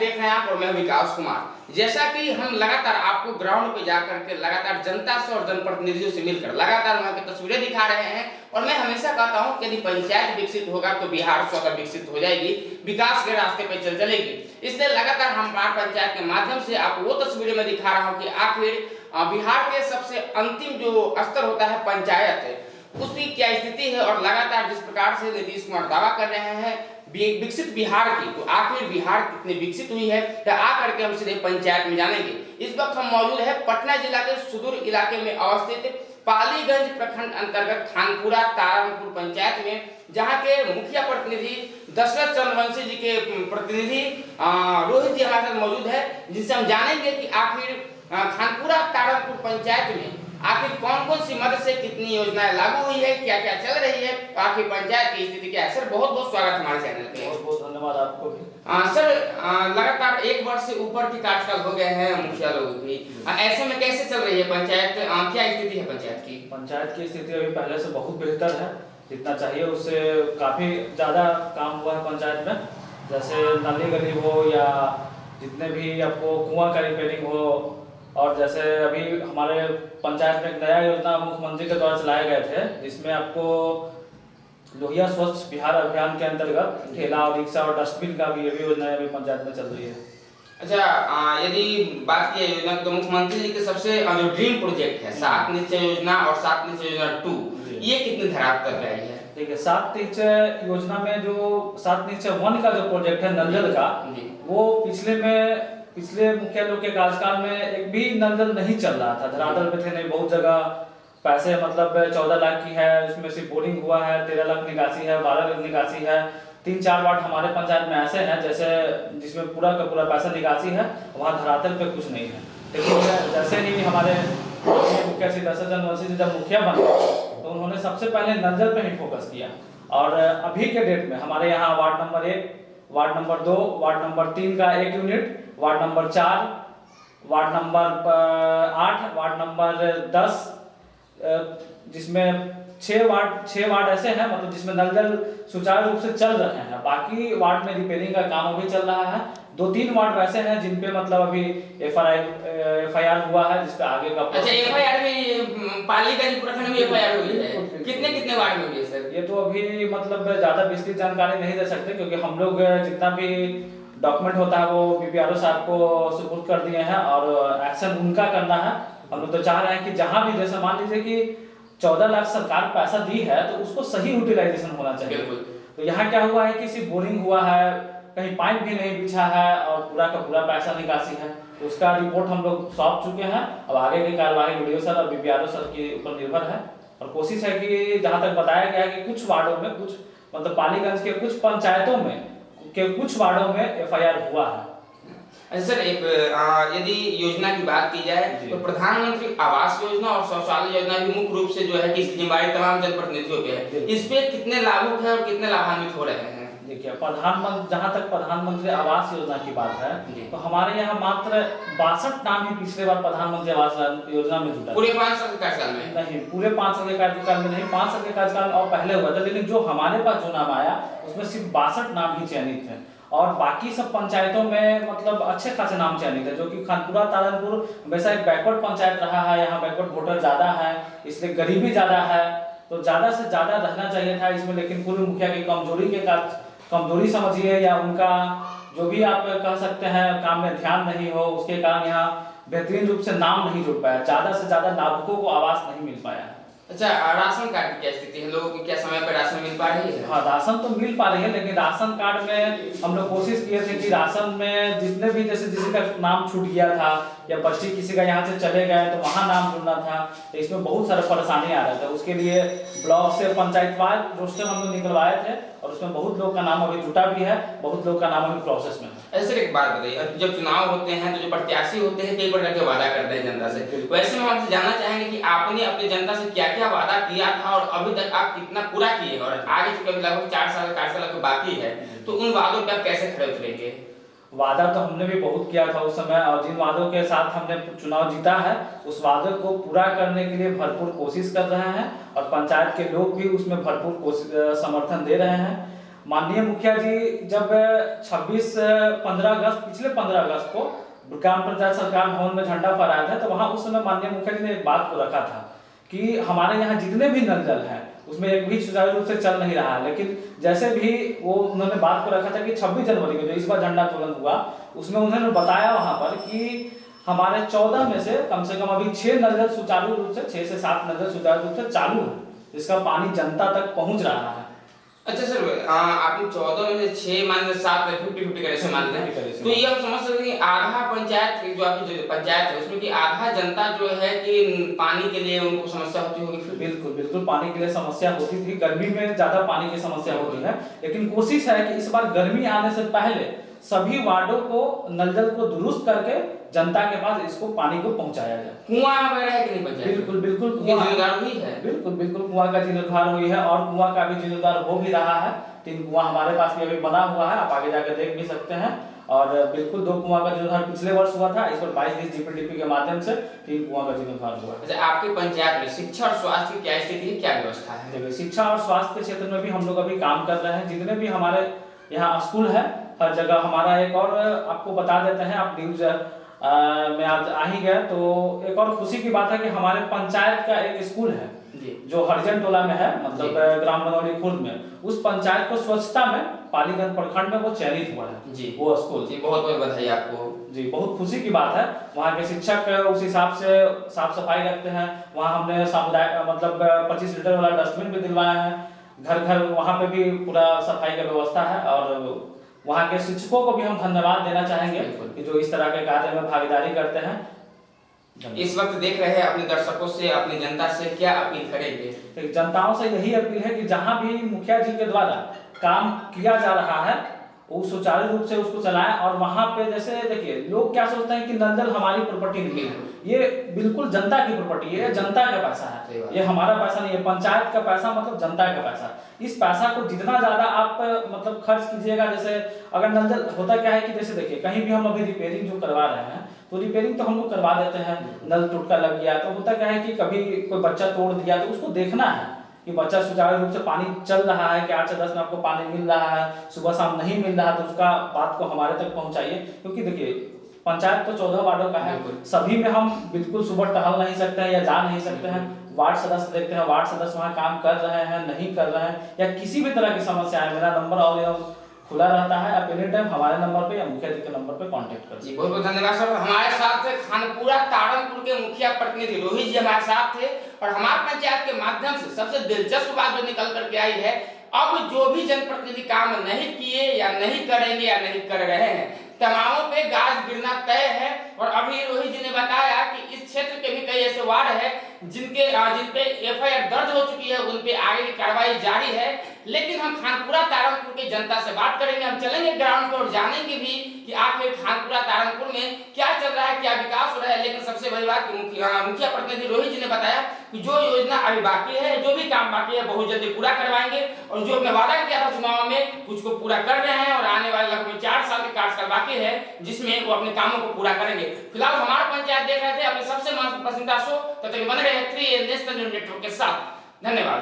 देख रहे हैं आप और मैं विकास कुमार। जैसा कि हम लगातार आपको ग्राउंड पे जाकर के लगातार जनता से और जनप्रतिनिधियों से मिलकर लगातार वहां की तस्वीरें दिखा रहे हैं और मैं हमेशा कहता हूं कि यदि पंचायत विकसित होगा तो बिहार स्वतः विकसित हो जाएगी, विकास के रास्ते पे चलेगी। इसलिए लगातार हम बाढ़ पंचायत के माध्यम से आपको वो तस्वीरें में दिखा रहा हूँ कि आखिर बिहार के सबसे अंतिम जो स्तर होता है पंचायत, उसकी क्या स्थिति है और लगातार जिस प्रकार से नीतीश कुमार दावा कर रहे हैं विकसित बिहार की, तो आखिर बिहार कितनी विकसित हुई है तो आकर के हम सीधे पंचायत में जानेंगे। इस वक्त हम मौजूद है पटना जिला के सुदूर इलाके में अवस्थित पालीगंज प्रखंड अंतर्गत खानपुरा तारानपुर पंचायत में, जहां के मुखिया प्रतिनिधि दशरथ चंद्रवंशी जी के प्रतिनिधि रोहित जी हमारे साथ मौजूद है, जिनसे हम जानेंगे कि आखिर खानपुरा तारानपुर पंचायत में आखिर कौन कौन सी मदद से कितनी योजनाएं लागू हुई है, क्या क्या चल रही है, आखिर पंचायत की स्थिति क्या है। सर बहुत बहुत स्वागत हमारे चैनल पे। बहुत बहुत धन्यवाद आपको भी। सर लगातार एक वर्ष से ऊपर की कार्यकाल हो गए हैं मुखिया लोगों की, ऐसे में कैसे चल रही है पंचायत, क्या स्थिति है पंचायत की? पंचायत की स्थिति अभी पहले से बहुत बेहतर है, जितना चाहिए उससे काफ़ी ज़्यादा काम हुआ है पंचायत में। जैसे नाली गली हो या जितने भी आपको कुआं का रिपेयरिंग हो, और जैसे अभी हमारे पंचायत में एक नया योजना मुख्यमंत्री के द्वारा चलाए गए थे, जिसमें आपको लोहिया स्वच्छ बिहार अभियान के अंतर्गत ठेला और रिक्शा और डस्टबिन का भी ये भी योजना अभी पंचायत में चल रही है। अच्छा, यदि बात की योजना तो मुख्यमंत्री जी के सबसे जो ड्रीम प्रोजेक्ट है 7 निश्चय योजना और 7 निश्चय योजना 2, ये कितनी धरातल कर रही है? देखिए 7 निश्चय योजना में जो 7 निश्चय 1 का जो प्रोजेक्ट है नल जल का, वो पिछले मुखिया लोग के कार्यकाल में एक भी नल जल नहीं चल रहा था, धरातल पे थे नहीं। बहुत जगह पैसे मतलब 14 लाख की है, उसमें से बोरिंग हुआ है, 13 लाख निकासी है, 12 लाख निकासी है। 3-4 वार्ड हमारे पंचायत में ऐसे हैं जैसे जिसमें पूरा का पूरा पैसा निकासी है, वहाँ धरातल पे कुछ नहीं है। लेकिन जैसे ही हमारे मुखिया श्री दशरथ चंद्रवंशी जी जब मुखिया बने तो उन्होंने सबसे पहले नल जल पे ही फोकस किया। और अभी के डेट में हमारे यहाँ ward number 1, ward number 2, ward number 3 का 1 unit, ward number 4, ward number 8, ward number 10, जिसमें 6 वार्ड ऐसे हैं मतलब जिसमें नल जल सुचारू रूप से चल रहे हैं। बाकी वार्ड में रिपेयरिंग का काम अभी चल रहा है। 2-3 वार्ड वैसे हैं जिन पे मतलब अभी एफआईआर हुआ है, जिस पे आगे का। अच्छा, एफआईआर में पालीगंज प्रखंड में एफआईआर हुई है, कितने वार्ड में हुई है सर? ये तो अभी मतलब ज्यादा विस्तृत जानकारी नहीं दे सकते, क्योंकि हम लोग जितना भी डॉक्यूमेंट होता है वो बीपीआरओ साहब को सुपुर्द कर दिए हैं और एक्शन उनका करना है। हम लोग तो चाह रहे हैं कि जहां भी, जैसे मान लीजिए कि 14 लाख सरकार पैसा दी है तो उसको सही यूटिलाइजेशन होना चाहिए। तो यहाँ क्या हुआ है कि सिर्फ बोरिंग हुआ है, कहीं पाइप भी नहीं बिछा है और पूरा का पूरा पैसा निकासी है। तो उसका रिपोर्ट हम लोग सौंप चुके हैं। अब आगे की कार्यवाही वीडियो सर और बीपीआरओ सर के ऊपर निर्भर है, और कोशिश है कि जहाँ तक बताया गया है कि कुछ वार्डों में, कुछ मतलब पालीगंज के कुछ पंचायतों में के कुछ वार्डों में एफआईआर हुआ है। अच्छा सर, एक यदि योजना की बात की जाए तो प्रधानमंत्री आवास योजना और शौचालय योजना भी मुख्य रूप से जो है कि इसकी जिम्मेदारी तमाम जनप्रतिनिधियों पे है। इस पे कितने लाभुक है और कितने लाभान्वित हो रहे हैं? देखिए जहाँ तक प्रधानमंत्री आवास योजना की बात है तो हमारे यहाँ मात्र 62 नाम ही पिछले बार प्रधानमंत्री आवास योजना में जुटा। पूरे 5 साल के कार्यकाल में नहीं, पूरे 5 साल के कार्यकाल में नहीं, 5 साल के कार्यकाल और पहले हुआ था, लेकिन जो हमारे पास जो नाम आया उसमें सिर्फ 62 नाम ही चयनित है। और बाकी सब पंचायतों में मतलब अच्छे खासे नाम चयनित है, जो कि खानपुरा तारानपुर वैसा एक बैकवर्ड पंचायत रहा है। यहाँ बैकवर्ड वोटर ज्यादा है, इसलिए गरीबी ज्यादा है, तो ज्यादा से ज्यादा रहना चाहिए था इसमें। लेकिन पूर्व मुखिया की कमजोरी समझिए या उनका जो भी आप कह सकते हैं काम में ध्यान नहीं हो, उसके कारण यहाँ बेहतरीन रूप से नाम नहीं जुड़ पाया, ज्यादा से ज्यादा लाभुकों को आवास नहीं मिल पाया। अच्छा, राशन कार्ड की क्या स्थिति है? लोगों को क्या समय पर राशन मिल पा रही है? हाँ, राशन तो मिल पा रही है, लेकिन राशन कार्ड में हम लोग कोशिश किए थे कि राशन में जितने भी, जैसे किसी का नाम छूट गया था या बच्ची किसी का यहाँ से चले गए तो वहाँ नाम जुड़ना था, तो इसमें बहुत सारे परेशानी आ रहे थे। उसके लिए ब्लॉक से पंचायतवार रोस्टर हम लोग निकलवाए थे और उसमें बहुत लोग का नाम अभी जुटा भी है, बहुत लोग का नाम अभी प्रोसेस में है। ऐसे एक बात बताइए, जब चुनाव होते हैं तो जो प्रत्याशी होते हैं कई प्रकार के वादा करते हैं जनता से, वैसे में हम आपसे जानना चाहेंगे कि आपने अपनी जनता से क्या क्या वादा किया था और अभी तक आप कितना पूरा किए, और आगे चुके लगभग 4 साल के बाकी है, तो उन वादों पे आप कैसे खड़े उतरेंगे? वादा तो हमने भी बहुत किया था उस समय, और जिन वादों के साथ हमने चुनाव जीता है उस वादे को पूरा करने के लिए भरपूर कोशिश कर रहे हैं, और पंचायत के लोग भी उसमें भरपूर समर्थन दे रहे हैं। माननीय मुखिया जी जब 15 अगस्त पिछले 15 अगस्त को ग्राम पंचायत सरकार भवन में झंडा फहराया था, तो वहां उस समय माननीय मुखिया जी ने एक बात को रखा था कि हमारे यहाँ जितने भी नल जल हैं उसमें एक भी सुचारू रूप से चल नहीं रहा है। लेकिन जैसे भी वो उन्होंने बात को रखा था कि 26 जनवरी को जो इस बार झंडा तोलन हुआ, उसमें उन्होंने बताया वहां पर कि हमारे 14 में से कम अभी 6 नल जल सुचारू रूप से 6 से 7 नल जल सुचारू रूप से चालू है, जिसका पानी जनता तक पहुंच रहा है। अच्छा सर, आपने 14 में से 6 मान लें, 7 में 50-50 करे से मान लें, तो ये हम समझ सकते हैं कि आधा पंचायत जो आपकी जो पंचायत है उसमें कि आधा जनता जो है कि पानी के लिए उनको समस्या होती होगी। बिल्कुल बिल्कुल पानी के लिए समस्या होती थी, गर्मी में ज्यादा पानी की समस्या होती है, लेकिन कोशिश है कि इस बार गर्मी आने से पहले सभी वार्डों को नल जल को दुरुस्त करके जनता के पास इसको पानी को पहुंचाया जाए। कुआं वगैरह है कि नहीं पंचायत? बिल्कुल बिल्कुल जीर्णोद्धार हुई है। बिल्कुल कुआं का जीर्णोद्धार हुई है और कुआं का भी जीर्णोद्धार हो भी रहा है। 3 कुआं हमारे पास भी अभी बना हुआ है, आप आगे जाकर देख भी सकते हैं। और बिल्कुल 2 कुआं का जीर्णोद्धार पिछले वर्ष हुआ था, इस बार 22 जीपीडीपी के माध्यम से 3 कुआं का जीर्णोद्धार हुआ। अच्छा, आपकी पंचायत में शिक्षा और स्वास्थ्य की क्या स्थिति है, क्या व्यवस्था है? देखिए, शिक्षा और स्वास्थ्य के क्षेत्र में भी हम लोग अभी काम कर रहे हैं। जितने भी हमारे यहाँ स्कूल है हर जगह हमारा एक और आपको बता देते हैं, आप न्यूज में आज आ ही गए तो एक और खुशी की बात है कि हमारे पंचायत का एक स्कूल है जो हरिजन टोला में है, मतलब ग्राम बनौली खुर्द में। उस पंचायत को स्वच्छता में पालीगंज प्रखंड में वो चयनित हुआ है जी, वो स्कूल। जी बहुत बहुत बधाई आपको जी, बहुत खुशी की बात है। वहाँ के शिक्षक उस हिसाब से साफ सफाई रखते हैं। वहाँ हमने सामुदायिक मतलब 25 लीटर वाला डस्टबिन भी दिलवाया है, घर घर वहाँ पे भी पूरा सफाई का व्यवस्था है। और वहाँ के शिक्षकों को भी हम धन्यवाद देना चाहेंगे कि जो इस तरह के कार्य में भागीदारी करते हैं। इस वक्त देख रहे हैं अपने दर्शकों से, अपनी जनता से क्या अपील करेंगे? जनताओं से यही अपील है कि जहाँ भी मुखिया जी के द्वारा काम किया जा रहा है वो सुचारू रूप से उसको चलाएं। और वहाँ पे जैसे देखिए, लोग क्या सोचते हैं कि नल जल हमारी प्रॉपर्टी नहीं है, ये बिल्कुल जनता की प्रॉपर्टी है, जनता का पैसा है, ये हमारा पैसा नहीं है। पंचायत का पैसा मतलब जनता का पैसा। इस पैसा को जितना ज्यादा आप मतलब खर्च कीजिएगा, जैसे अगर नल जल होता क्या है कि जैसे देखिए कहीं भी हम अभी रिपेयरिंग जो करवा रहे हैं तो रिपेयरिंग तो हम लोग करवा देते हैं, नल टूटका लग गया तो होता क्या है कि कभी कोई बच्चा तोड़ दिया तो उसको देखना है कि बच्चा सुचारू रूप से पानी चल रहा है कि 8 से 10 में आपको पानी मिल रहा है, सुबह शाम नहीं मिल रहा, तो उसका बात को हमारे तक पहुंचाइए। क्योंकि देखिए पंचायत तो 14 वार्डों का है, सभी में हम बिल्कुल सुबह टहल नहीं सकते हैं या जा नहीं सकते हैं। वार्ड सदस्य देखते हैं, वार्ड सदस्य वहाँ काम कर रहे हैं नहीं कर रहे हैं, या किसी भी तरह की समस्या है, मेरा नंबर और खुला रहता है, आप एनी टाइम हमारे नंबर पे या मुखिया जी के नंबर पे कांटेक्ट कर। जी बहुत बहुत धन्यवाद सर। हमारे साथ थे खानपुरा तारनपुर के मुखिया प्रतिनिधि रोहित जी हमारे साथ थे। और हमारे पंचायत के माध्यम से सबसे दिलचस्प बात जो निकल करके आई है, अब जो भी जनप्रतिनिधि काम नहीं किए या नहीं करेंगे या नहीं कर रहे हैं, तमामों पे गाज गिरना तय है। और अभी रोहित जी ने बताया कि इस क्षेत्र के भी कई ऐसे वार्ड है जिन पे एफआईआर दर्ज हो चुकी है, उन पे आगे की कार्रवाई जारी है। लेकिन हम खानपुरा तारनपुर की जनता से बात करेंगे, हम चलेंगे ग्राउंड पर और जानेंगे भी कि आखिर खानपुरा तारनपुर में क्या चल रहा है, क्या विकास हो रहा है। लेकिन सबसे बड़ी बात मुखिया प्रतिनिधि रोहित जी ने बताया कि जो योजना अभी बाकी है, जो भी काम बाकी है बहुत जल्दी पूरा करवाएंगे। और जो अपने वादा किया था चुनाव में कुछ को पूरा कर रहे हैं और आने वाले लगभग 4 साल के कार्यकाल बाकी है जिसमें वो अपने कामों को पूरा करेंगे। फिलहाल हमारा पंचायत देख रहे थे अपने सबसे पसंदीदा शो, तब तक बने रहे 3 नेशनल नेटवर्क के साथ। धन्यवाद।